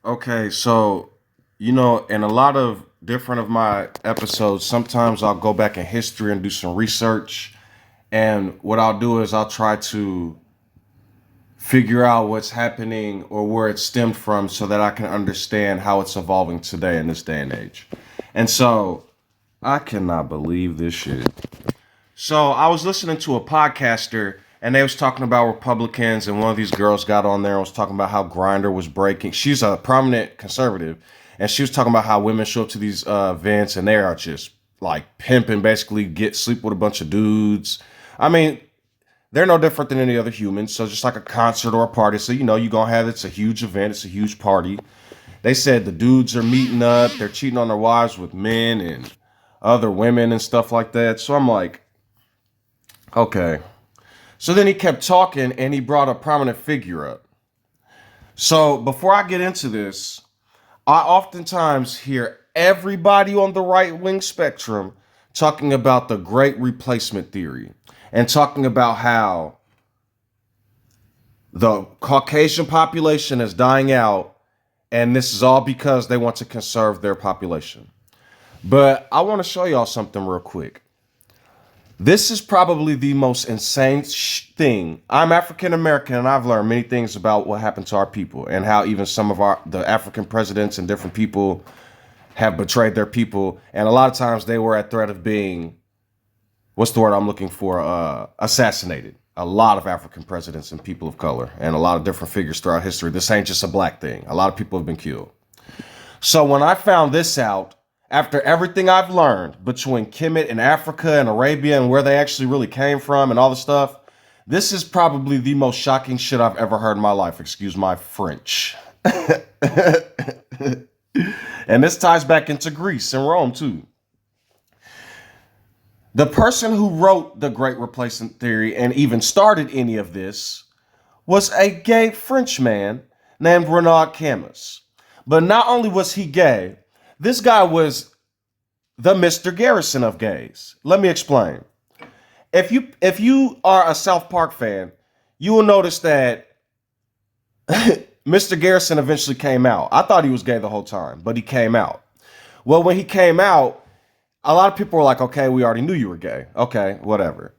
Okay, so in a lot of different of my episodes, sometimes I'll go back in history and do some research. And what I'll do is I'll try to figure out what's happening or where it stemmed from so that I can understand how it's evolving today in this day and age. And so I cannot believe this shit. So I was listening to a podcaster and they was talking about Republicans, and one of these girls got on there and was talking about how Grindr was breaking. She's a prominent conservative, and she was talking about how women show up to these events and they are just like pimping, basically get sleep with a bunch of dudes. I mean, they're no different than any other humans. So just like a concert or a party, so you're gonna have it's a huge event, it's a huge party. They said the dudes are meeting up, they're cheating on their wives with men and other women and stuff like that. So I'm like, okay. So then he kept talking and he brought a prominent figure up. So before I get into this, I oftentimes hear everybody on the right wing spectrum talking about the great replacement theory and talking about how the Caucasian population is dying out, and this is all because they want to conserve their population. But I want to show y'all something real quick. This is probably the most insane thing. I'm African American, and I've learned many things about what happened to our people and how even some of the African presidents and different people have betrayed their people. And a lot of times they were at threat of being, what's the word I'm looking for? Assassinated. A lot of African presidents and people of color and a lot of different figures throughout history. This ain't just a black thing. A lot of people have been killed. So when I found this out, after everything I've learned between Kemet and Africa and Arabia and where they actually really came from and all the stuff, this is probably the most shocking shit I've ever heard in my life. Excuse my French. And this ties back into Greece and Rome too. The person who wrote the Great Replacement Theory and even started any of this was a gay French man named Renaud Camus. But not only was he gay, this guy was the Mr. Garrison of gays. Let me explain. If you are a South Park fan, you will notice that Mr. Garrison eventually came out. I thought he was gay the whole time, but he came out. Well, when he came out, a lot of people were like, okay, we already knew you were gay. Okay, whatever.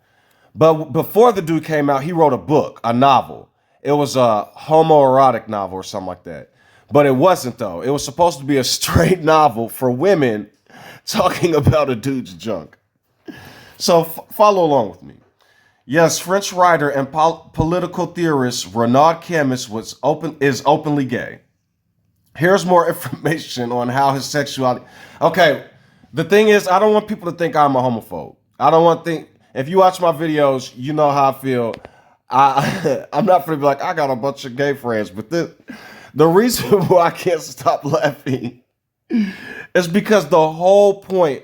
But before the dude came out, he wrote a book, a novel. It was a homoerotic novel or something like that. But it wasn't, though. It was supposed to be a straight novel for women talking about a dude's junk. So follow along with me. Yes, French writer and political theorist Renaud Camus is openly gay. Here's more information on how his sexuality. Okay, the thing is, I don't want people to think I'm a homophobe. I don't want to think. If you watch my videos, you know how I feel. I'm not going to be like, I got a bunch of gay friends, but the reason why I can't stop laughing is because the whole point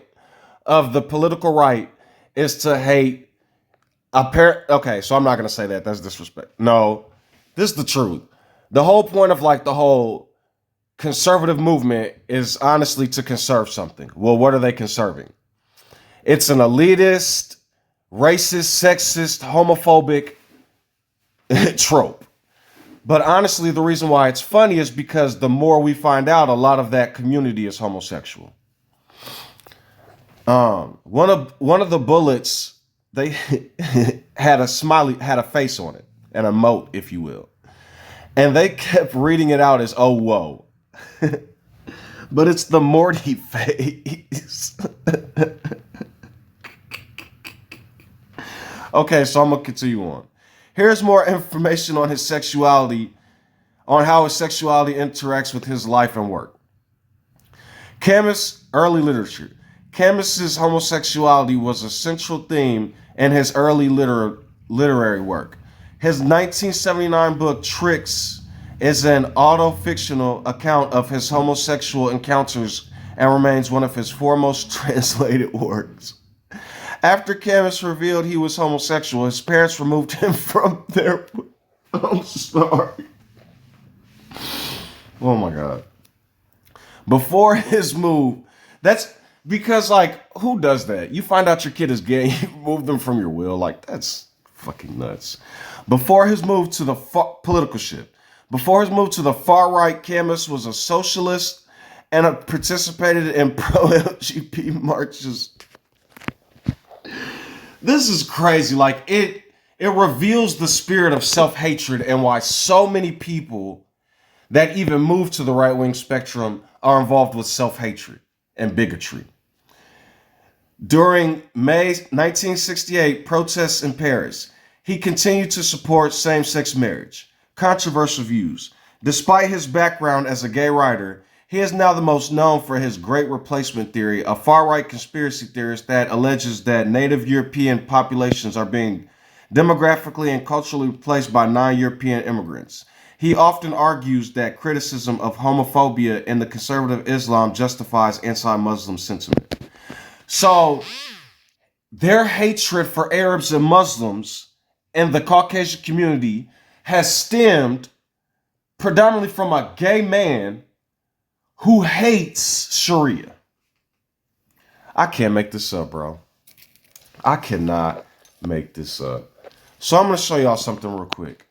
of the political right is to hate a pair. Okay, so I'm not going to say that. That's disrespect. No, this is the truth. The whole point of like the whole conservative movement is honestly to conserve something. Well, what are they conserving? It's an elitist, racist, sexist, homophobic trope. But honestly, the reason why it's funny is because the more we find out, a lot of that community is homosexual. One of the bullets, they had a face on it, an emote, if you will, and they kept reading it out as "oh whoa," but it's the Morty face. Okay, so I'm gonna continue on. Here's more information on his sexuality, on how his sexuality interacts with his life and work. Camus, early literature. Camus's homosexuality was a central theme in his early literary work. His 1979 book, Tricks, is an auto-fictional account of his homosexual encounters and remains one of his foremost translated works. After Camus revealed he was homosexual, his parents removed him from their... I'm sorry. Oh my God. Before his move, that's because, like, who does that? You find out your kid is gay, you remove them from your will. Like, that's fucking nuts. Before his move to the political ship. Before his move to the far right, Camus was a socialist and participated in pro-LGBT marches. This is crazy. Like it reveals the spirit of self-hatred and why so many people that even move to the right-wing spectrum are involved with self-hatred and bigotry. During May 1968 protests in Paris, he continued to support same-sex marriage. Controversial views. Despite his background as a gay writer, he is now the most known for his Great Replacement theory, a far-right conspiracy theorist that alleges that native European populations are being demographically and culturally replaced by non-European immigrants. He often argues that criticism of homophobia in the conservative Islam justifies anti-Muslim sentiment. So, their hatred for Arabs and Muslims and the Caucasian community has stemmed predominantly from a gay man who hates Sharia. I can't make this up, bro. I cannot make this up. So I'm going to show y'all something real quick.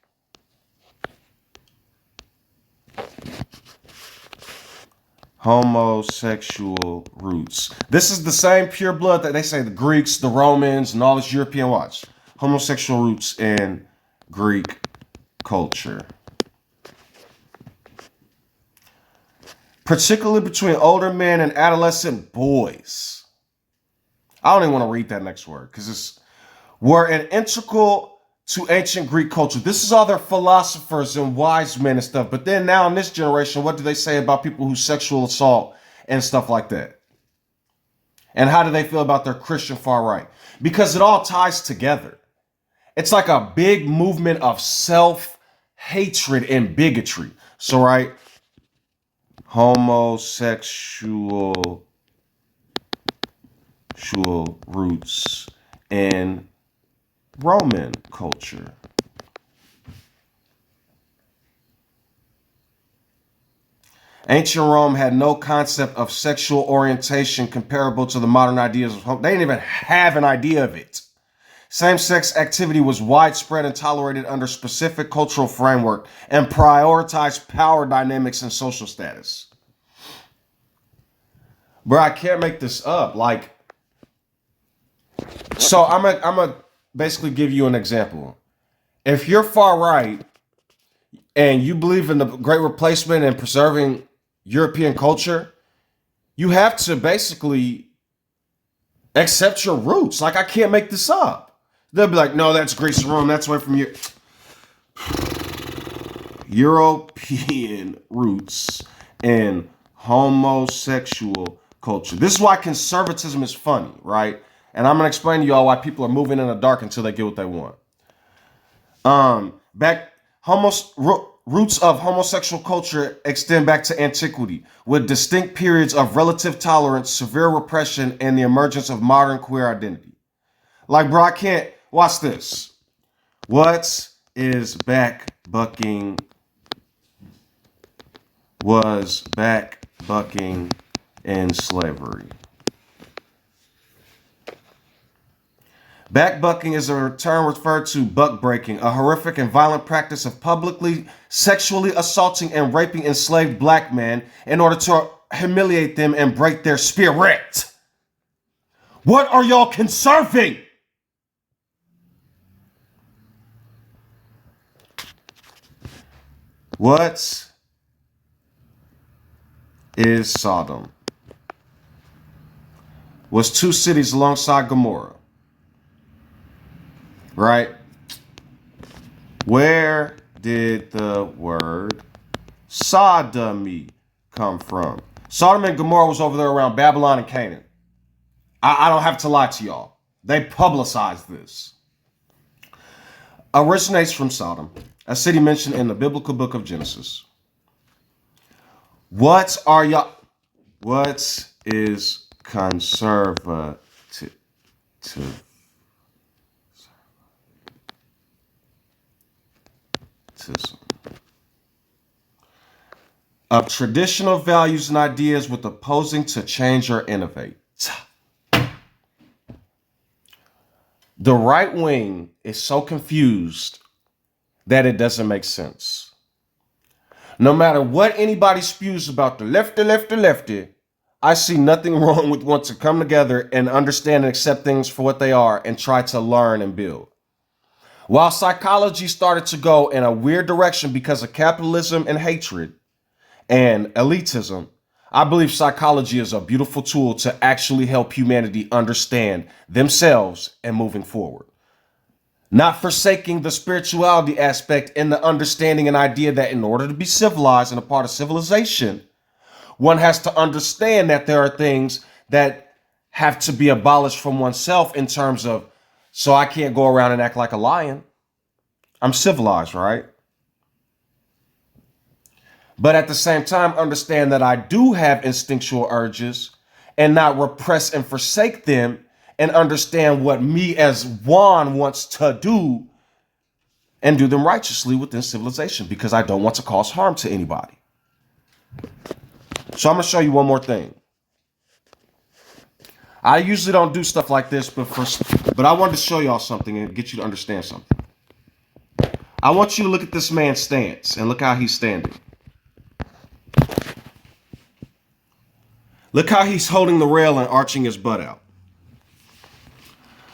Homosexual roots. This is the same pure blood that they say the Greeks, the Romans, and all this European watch. Homosexual roots in Greek culture. Particularly between older men and adolescent boys. I don't even want to read that next word because it's were an integral to ancient Greek culture. This is all their philosophers and wise men and stuff. But then now in this generation, what do they say about people who sexual assault and stuff like that? And how do they feel about their Christian far right? Because it all ties together. It's like a big movement of self-hatred and bigotry. So, right, homosexual roots in Roman culture. Ancient Rome had no concept of sexual orientation comparable to the modern ideas of home. They didn't even have an idea of it. Same-sex activity was widespread and tolerated under specific cultural framework and prioritized power dynamics and social status. Bro, I can't make this up. Like, so I'm a basically give you an example. If you're far right and you believe in the Great Replacement and preserving European culture, you have to basically accept your roots. Like, I can't make this up. They'll be like, no, that's Greece and Rome. That's away from your European roots and homosexual culture. This is why conservatism is funny, right? And I'm going to explain to y'all why people are moving in the dark until they get what they want. Roots of homosexual culture extend back to antiquity, with distinct periods of relative tolerance, severe repression, and the emergence of modern queer identity. Like, bro, I can't watch this. What is backbucking? Was backbucking in slavery? Backbucking is a term referred to buck breaking, a horrific and violent practice of publicly sexually assaulting and raping enslaved black men in order to humiliate them and break their spirit. What are y'all conserving? What is Sodom? Was two cities alongside Gomorrah. Right? Where did the word sodomy come from? Sodom and Gomorrah was over there around Babylon and Canaan. I don't have to lie to y'all. They publicized this. Originates from Sodom, a city mentioned in the biblical book of Genesis. What is conservative? Of traditional values and ideas with opposing to change or innovate. The right wing is so confused that it doesn't make sense. No matter what anybody spews about the lefty, I see nothing wrong with wanting to come together and understand and accept things for what they are and try to learn and build. While psychology started to go in a weird direction because of capitalism and hatred and elitism, I believe psychology is a beautiful tool to actually help humanity understand themselves and moving forward. Not forsaking the spirituality aspect and the understanding and idea that in order to be civilized and a part of civilization, one has to understand that there are things that have to be abolished from oneself in terms of, so I can't go around and act like a lion. I'm civilized, right? But at the same time, understand that I do have instinctual urges and not repress and forsake them, and understand what me as Juan wants to do and do them righteously within civilization because I don't want to cause harm to anybody. So I'm going to show you one more thing. I usually don't do stuff like this, but I wanted to show y'all something and get you to understand something. I want you to look at this man's stance and look how he's standing. Look how he's holding the rail and arching his butt out.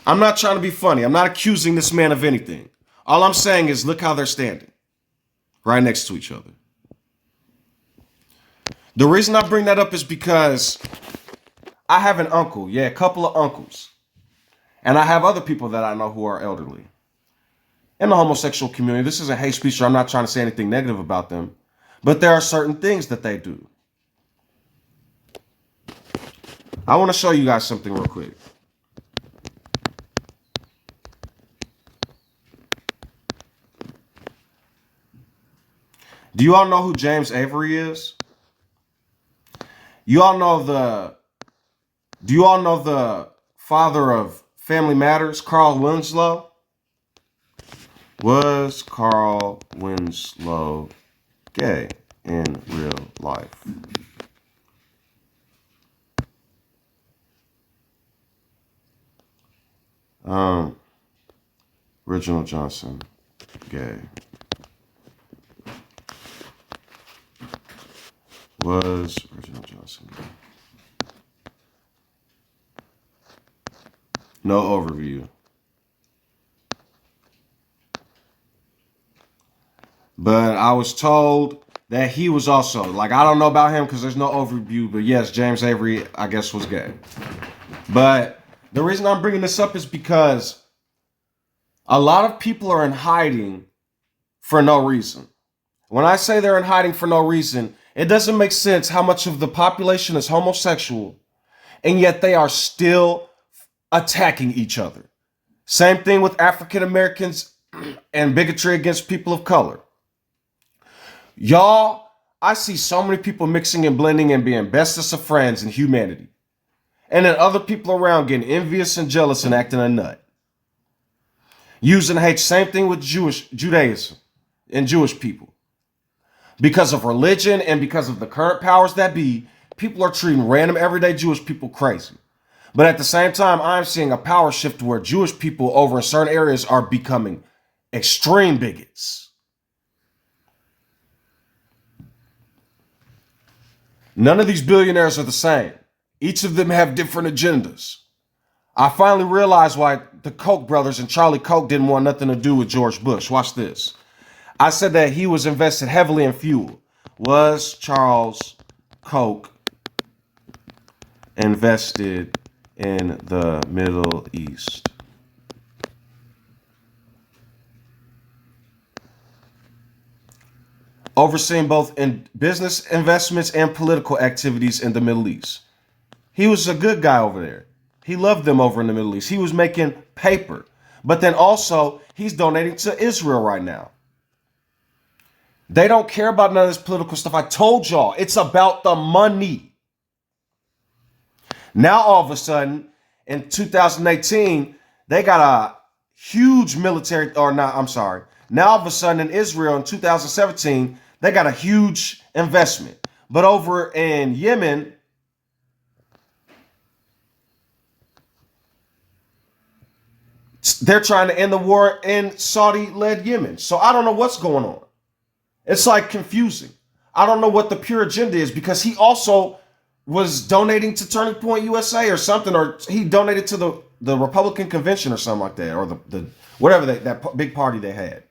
I'm not trying to be funny. I'm not accusing this man of anything. All I'm saying is look how they're standing right next to each other. The reason I bring that up is because I have an uncle, a couple of uncles, and I have other people that I know who are elderly. In the homosexual community, this isn't hate speech, or I'm not trying to say anything negative about them, but there are certain things that they do. I want to show you guys something real quick. Do you all know who James Avery is? Do you all know the father of Family Matters, Carl Winslow? Was Carl Winslow gay in real life? Reginald Johnson, gay. Was Reginald Johnson gay? No overview. But I was told that he was also, like, I don't know about him because there's no overview, but yes, James Avery, I guess, was gay. But the reason I'm bringing this up is because a lot of people are in hiding for no reason. When I say they're in hiding for no reason, it doesn't make sense how much of the population is homosexual, and yet they are still attacking each other. Same thing with African Americans and bigotry against people of color. Y'all, I see so many people mixing and blending and being bestest of friends in humanity. And then other people around getting envious and jealous and acting a nut. Using hate, same thing with Judaism and Jewish people. Because of religion and because of the current powers that be, people are treating random everyday Jewish people crazy. But at the same time, I'm seeing a power shift where Jewish people over in certain areas are becoming extreme bigots. None of these billionaires are the same. Each of them have different agendas. I finally realized why the Koch brothers and Charlie Koch didn't want nothing to do with George Bush. Watch this. I said that he was invested heavily in fuel. Was Charles Koch invested in the Middle East? Overseeing both in business investments and political activities in the Middle East. He was a good guy over there. He loved them over in the Middle East. He was making paper. But then also, he's donating to Israel right now. They don't care about none of this political stuff. I told y'all, it's about the money. Now, all of a sudden, in 2018, they got a huge military, or not, I'm sorry. Now, all of a sudden, in Israel in 2017, they got a huge investment. But over in Yemen, they're trying to end the war in Saudi-led Yemen. So I don't know what's going on. It's like confusing. I don't know what the pure agenda is, because he also was donating to Turning Point USA or something, or he donated to the Republican convention or something like that, or the whatever that big party they had.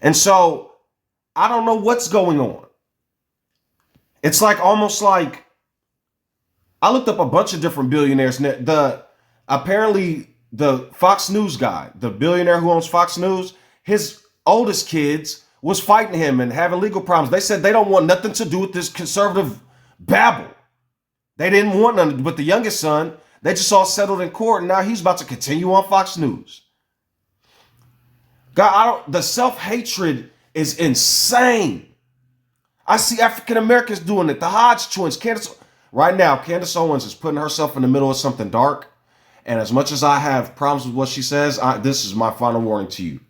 And so I don't know what's going on. It's like almost like I looked up a bunch of different billionaires. Apparently the Fox News guy, the billionaire who owns Fox News, his oldest kids was fighting him and having legal problems. They said they don't want nothing to do with this conservative babble. They didn't want none. But the youngest son, they just all settled in court, and now he's about to continue on Fox News. God, the self-hatred is insane. I see African Americans doing it. The Hodge twins, right now, Candace Owens is putting herself in the middle of something dark. And as much as I have problems with what she says, this is my final warning to you.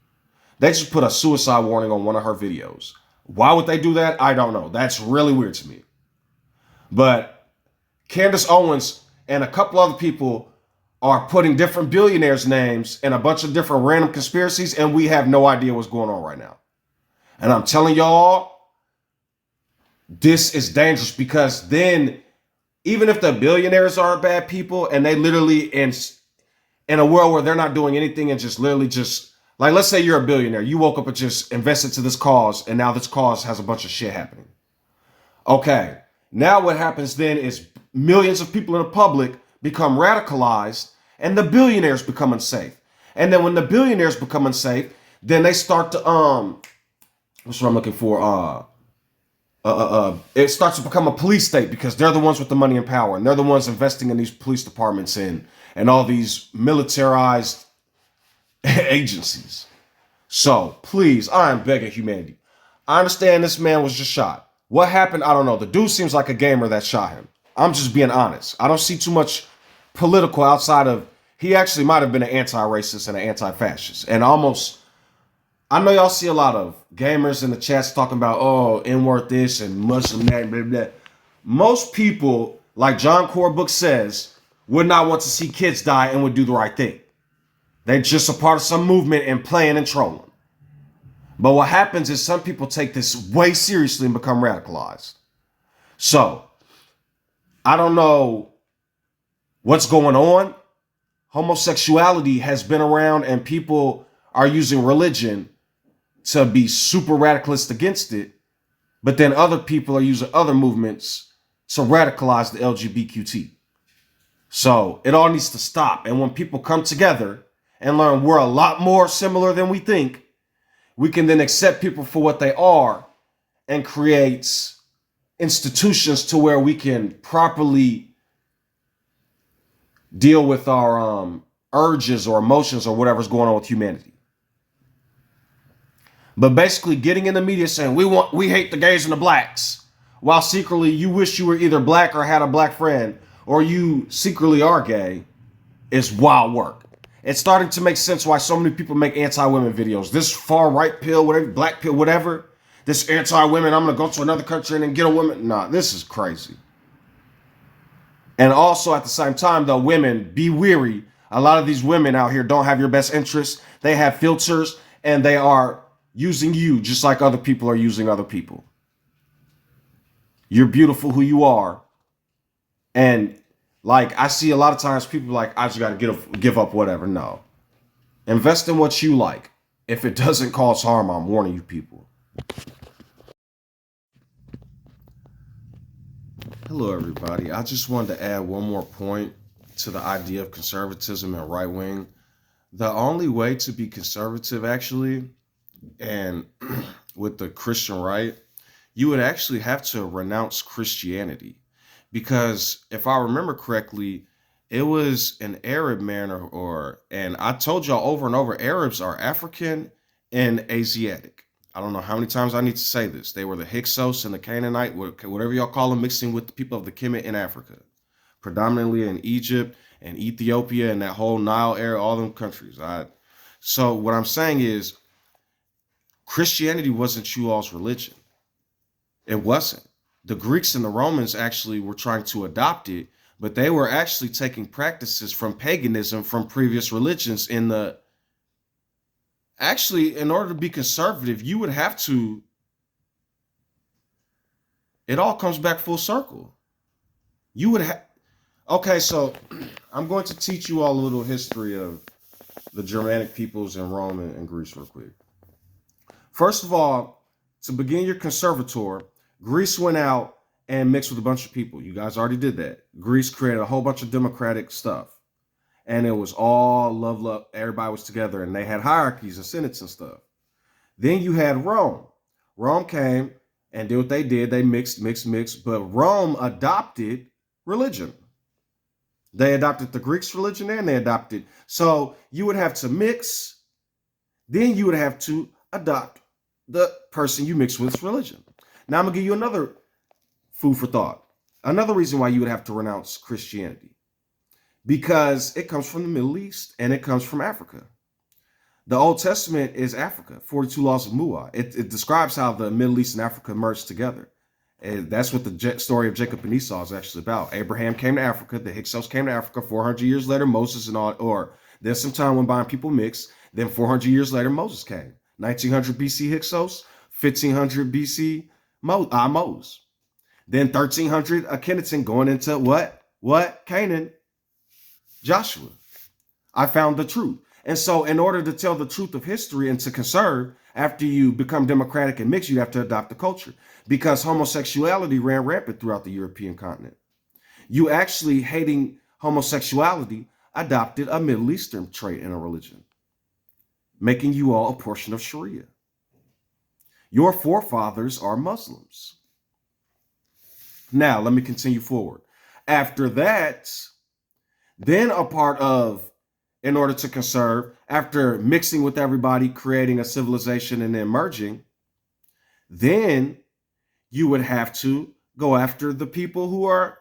They just put a suicide warning on one of her videos. Why would they do that? I don't know. That's really weird to me. But Candace Owens and a couple other people are putting different billionaires' names in a bunch of different random conspiracies, and we have no idea what's going on right now. And I'm telling y'all, this is dangerous, because then even if the billionaires are bad people and they literally in a world where they're not doing anything and just literally just, like, let's say you're a billionaire, you woke up and just invested to this cause, and now this cause has a bunch of shit happening. Okay, now what happens then is millions of people in the public become radicalized, and the billionaires become unsafe. And then when the billionaires become unsafe, then they start to what's what I'm looking for? It starts to become a police state, because they're the ones with the money and power, and they're the ones investing in these police departments and all these militarized agencies. So please, I am begging humanity. I understand this man was just shot. What happened? I don't know. The dude seems like a gamer that shot him. I'm just being honest. I don't see too much political outside of, he actually might have been an anti-racist and an anti-fascist. And I know y'all see a lot of gamers in the chats talking about, oh, N-word this and Muslim that, blah, blah. Most people, like John Corbook says, would not want to see kids die and would do the right thing. They're just a part of some movement and playing and trolling. But what happens is some people take this way seriously and become radicalized. So, I don't know what's going on. Homosexuality has been around, and people are using religion to be super radicalist against it. But then other people are using other movements to radicalize the LGBTQ. So it all needs to stop. And when people come together and learn we're a lot more similar than we think, we can then accept people for what they are and create institutions to where we can properly deal with our urges or emotions or whatever's going on with humanity. But basically getting in the media saying we hate the gays and the blacks, while secretly you wish you were either black or had a black friend, or you secretly are gay, is wild work. It's starting to make sense why so many people make anti-women videos. This far-right pill, whatever, black pill, whatever. This anti-women, I'm going to go to another country and then get a woman. Nah, this is crazy. And also at the same time, though, women, be weary. A lot of these women out here don't have your best interests. They have filters, and they are using you just like other people are using other people. You're beautiful who you are. And like, I see a lot of times people like, I just got to give up whatever. No. Invest in what you like. If it doesn't cause harm, I'm warning you people. Hello, everybody. I just wanted to add one more point to the idea of conservatism and right wing. The only way to be conservative, actually, and with the Christian right, you would actually have to renounce Christianity. Because if I remember correctly, it was an Arab man and I told y'all over and over, Arabs are African and Asiatic. I don't know how many times I need to say this. They were the Hyksos and the Canaanite, whatever y'all call them, mixing with the people of the Kemet in Africa, predominantly in Egypt and Ethiopia and that whole Nile area, all them countries. So what I'm saying is, Christianity wasn't you all's religion. It wasn't. The Greeks and the Romans actually were trying to adopt it, but they were actually taking practices from paganism, from previous religions. Actually, in order to be conservative, you would have to It all comes back full circle. You would have. Okay, so I'm going to teach you all a little history of the Germanic peoples in Rome and Greece real quick. First of all, to begin your conservator, Greece went out and mixed with a bunch of people. You guys already did that. Greece created a whole bunch of democratic stuff. And it was all love, love. Everybody was together and they had hierarchies and senates and stuff. Then you had Rome. Rome came and did what they did. They mixed. But Rome adopted religion. They adopted the Greeks' religion and they adopted. So you would have to mix. Then you would have to adopt the person you mix with's religion. Now I'm going to give you another food for thought. Another reason why you would have to renounce Christianity. Because it comes from the Middle East and it comes from Africa. The Old Testament is Africa, 42 laws of Mu'ah. It describes how the Middle East and Africa merged together. And that's what the story of Jacob and Esau is actually about. Abraham came to Africa. The Hyksos came to Africa. 400 years later, Moses and all, or then some time went by and people mixed. Then 400 years later, Moses came. 1900 BC Hyksos, 1500 BC Moses. Then 1300 Akhenaten going into what? Canaan. Joshua. I found the truth. And so in order to tell the truth of history and to conserve, after you become democratic and mixed, you have to adopt the culture. Because homosexuality ran rampant throughout the European continent. You actually, hating homosexuality, adopted a Middle Eastern trait in a religion, making you all a portion of Sharia. Your forefathers are Muslims. Now, let me continue forward. After that, then a part of, in order to conserve, after mixing with everybody, creating a civilization and then merging, then you would have to go after the people who are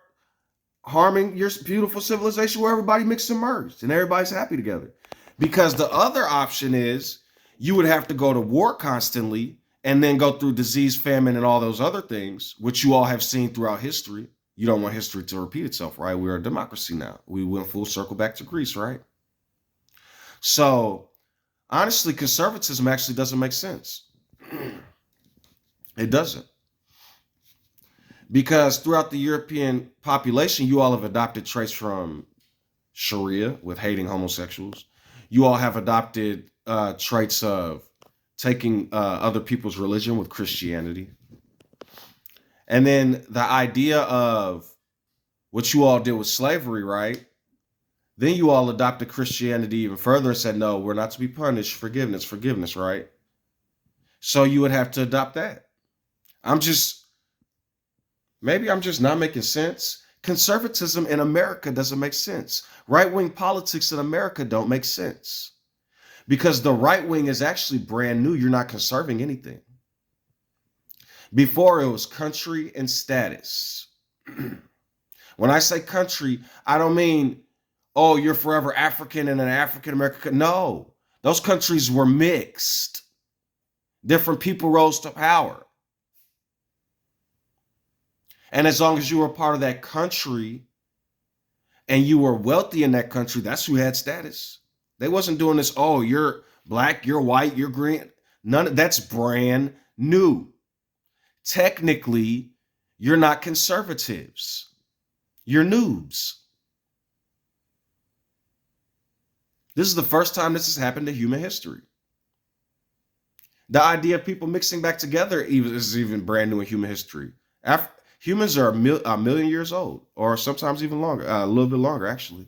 harming your beautiful civilization where everybody mixed and merged and everybody's happy together. Because the other option is you would have to go to war constantly and then go through disease, famine, and all those other things, which you all have seen throughout history. You don't want history to repeat itself, right? We're a democracy now. We went full circle back to Greece, right? So, honestly, conservatism actually doesn't make sense. It doesn't. Because throughout the European population, you all have adopted traits from Sharia with hating homosexuals. You all have adopted traits of taking other people's religion with Christianity. And then the idea of what you all did with slavery, right? Then you all adopted Christianity even further and said, no, we're not to be punished. Forgiveness, right? So you would have to adopt that. Maybe I'm just not making sense. Conservatism in America doesn't make sense. Right-wing politics in America don't make sense. Because the right wing is actually brand new. You're not conserving anything. Before it was country and status. When I say country, I don't mean, oh, you're forever African and an African American. No, those countries were mixed. Different people rose to power. And as long as you were part of that country and you were wealthy in that country, that's who had status. They wasn't doing this, oh, you're black, you're white, you're green. That's brand new. Technically, you're not conservatives. You're noobs. This is the first time this has happened in human history. The idea of people mixing back together is even brand new in human history. Humans are a million years old, or sometimes even longer, a little bit longer, actually.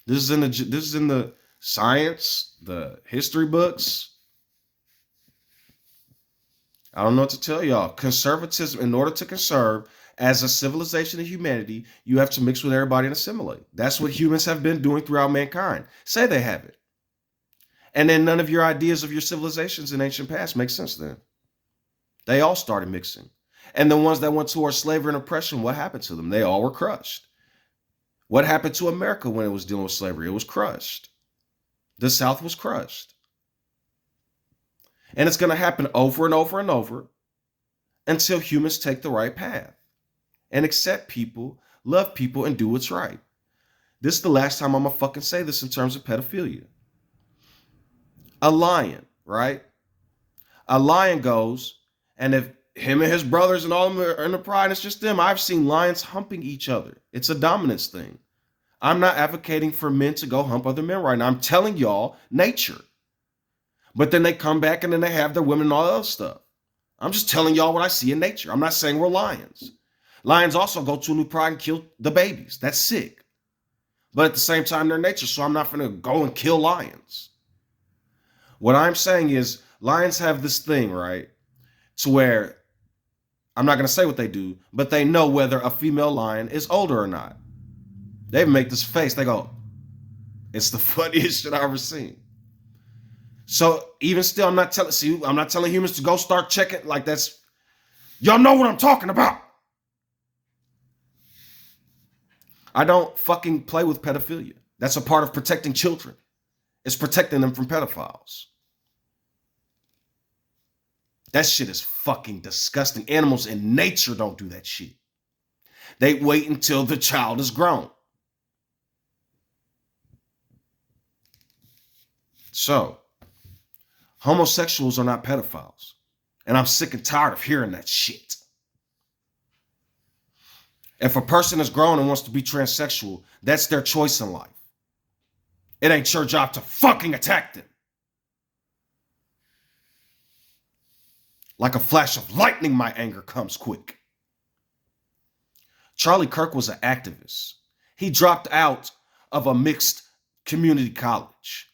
This is in the science, the history books. I don't know what to tell y'all. Conservatism, in order to conserve as a civilization of humanity, you have to mix with everybody and assimilate. That's what humans have been doing throughout mankind. Say they haven't. And then none of your ideas of your civilizations in ancient past make sense then. They all started mixing. And the ones that went towards slavery and oppression, what happened to them? They all were crushed. What happened to America when it was dealing with slavery? It was crushed. The South was crushed. And it's going to happen over and over and over until humans take the right path and accept people, love people, and do what's right. This is the last time I'm going to fucking say this in terms of pedophilia. A lion, right? A lion goes, and if him and his brothers and all of them are in the pride. And it's just them. I've seen lions humping each other. It's a dominance thing. I'm not advocating for men to go hump other men right now. I'm telling y'all nature. But then they come back and then they have their women and all that other stuff. I'm just telling y'all what I see in nature. I'm not saying we're lions. Lions also go to a new pride and kill the babies. That's sick. But at the same time, they're nature. So I'm not going to go and kill lions. What I'm saying is lions have this thing, right? To where I'm not going to say what they do, but they know whether a female lion is older or not. They make this face. They go, it's the funniest shit I've ever seen. So even still, I'm not telling humans to go start checking. Like that's, y'all know what I'm talking about. I don't fucking play with pedophilia. That's a part of protecting children. It's protecting them from pedophiles. That shit is fucking disgusting. Animals in nature don't do that shit. They wait until the child is grown. So, homosexuals are not pedophiles. And I'm sick and tired of hearing that shit. If a person is grown and wants to be transsexual, that's their choice in life. It ain't your job to fucking attack them. Like a flash of lightning, my anger comes quick. Charlie Kirk was an activist. He dropped out of a mixed community college.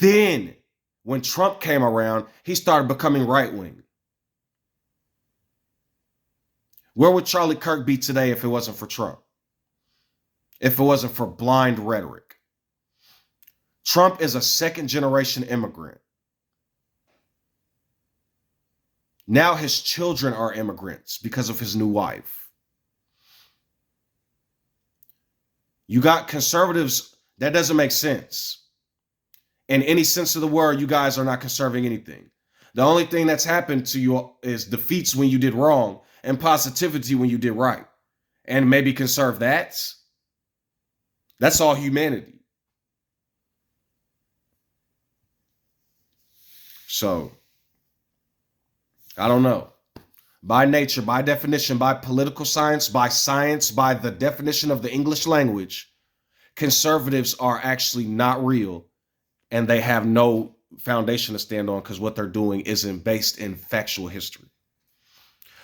Then, when Trump came around, he started becoming right-wing. Where would Charlie Kirk be today if it wasn't for Trump? If it wasn't for blind rhetoric? Trump is a second-generation immigrant. Now his children are immigrants because of his new wife. You got conservatives, that doesn't make sense. In any sense of the word, you guys are not conserving anything. The only thing that's happened to you is defeats when you did wrong and positivity when you did right. And maybe conserve that. That's all humanity. So, I don't know. By nature, by definition, by political science, by the definition of the English language, conservatives are actually not real. And they have no foundation to stand on because what they're doing isn't based in factual history.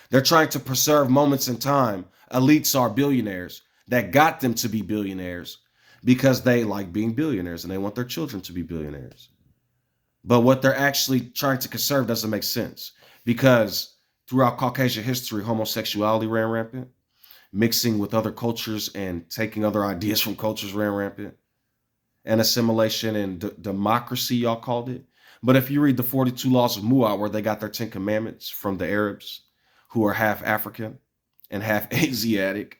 They're trying to preserve moments in time. Elites are billionaires that got them to be billionaires because they like being billionaires and they want their children to be billionaires. But what they're actually trying to conserve doesn't make sense because throughout Caucasian history, homosexuality ran rampant. Mixing with other cultures and taking other ideas from cultures ran rampant. And assimilation and democracy, y'all called it. But if you read the 42 Laws of Mu'at, where they got their 10 Commandments from the Arabs, who are half African and half Asiatic.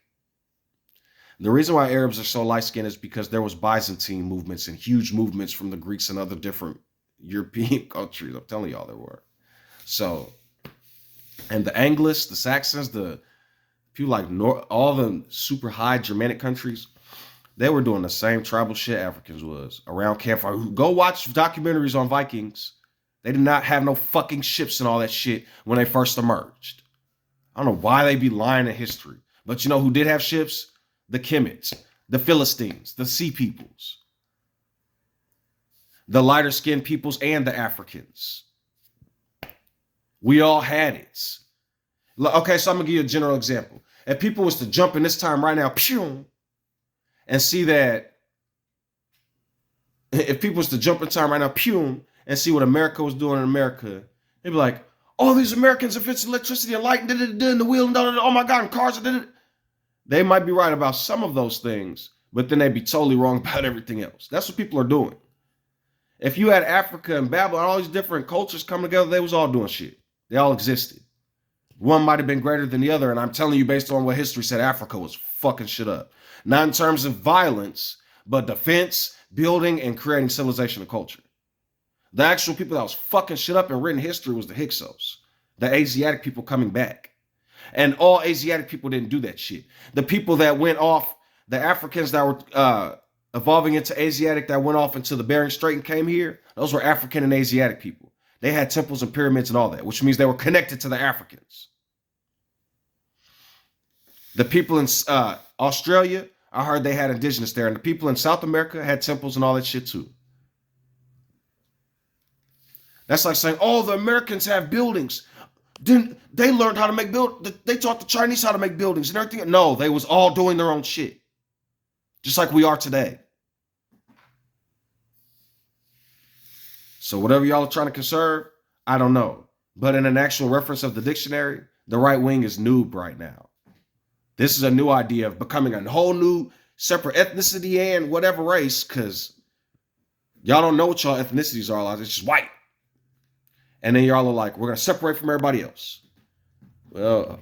The reason why Arabs are so light-skinned is because there was Byzantine movements and huge movements from the Greeks and other different European countries. I'm telling y'all there were. So, and the Angles, the Saxons, the people like all the super high Germanic countries, they were doing the same tribal shit Africans was around campfire. Go watch documentaries on Vikings. They did not have no fucking ships and all that shit when they first emerged. I don't know why they be lying in history. But you know who did have ships? The Kemites, the Philistines, the Sea Peoples, the lighter skinned peoples and the Africans. We all had it. Okay, so I'm going to give you a general example. If people was to jump in this time right now, pew, and see that, if people was to jump in time right now, pew, and see what America was doing in America, they'd be like, oh, these Americans invented electricity and light, and the wheel, and oh my God, and cars, They might be right about some of those things, but then they'd be totally wrong about everything else. That's what people are doing. If you had Africa and Babylon, all these different cultures come together, they was all doing shit. They all existed. One might have been greater than the other, and I'm telling you based on what history said, Africa was fucking shit up. Not in terms of violence, but defense, building, and creating civilization and culture. The actual people that was fucking shit up in written history was the Hyksos, the Asiatic people coming back. And all Asiatic people didn't do that shit. The people that went off, the Africans that were evolving into Asiatic that went off into the Bering Strait and came here, those were African and Asiatic people. They had temples and pyramids and all that, which means they were connected to the Africans. The people in Australia, I heard they had indigenous there, and the people in South America had temples and all that shit too. That's like saying, oh, the Americans have buildings. Then they learned how to make They taught the Chinese how to make buildings and everything. No, they was all doing their own shit, just like we are today. So whatever y'all are trying to conserve, I don't know. But in an actual reference of the dictionary, the right wing is noob right now. This is a new idea of becoming a whole new separate ethnicity and whatever race, because y'all don't know what y'all ethnicities are. It's just white. And then y'all are like, we're going to separate from everybody else. Well,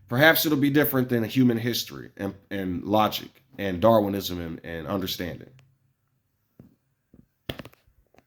perhaps it'll be different than human history and logic and Darwinism and understanding.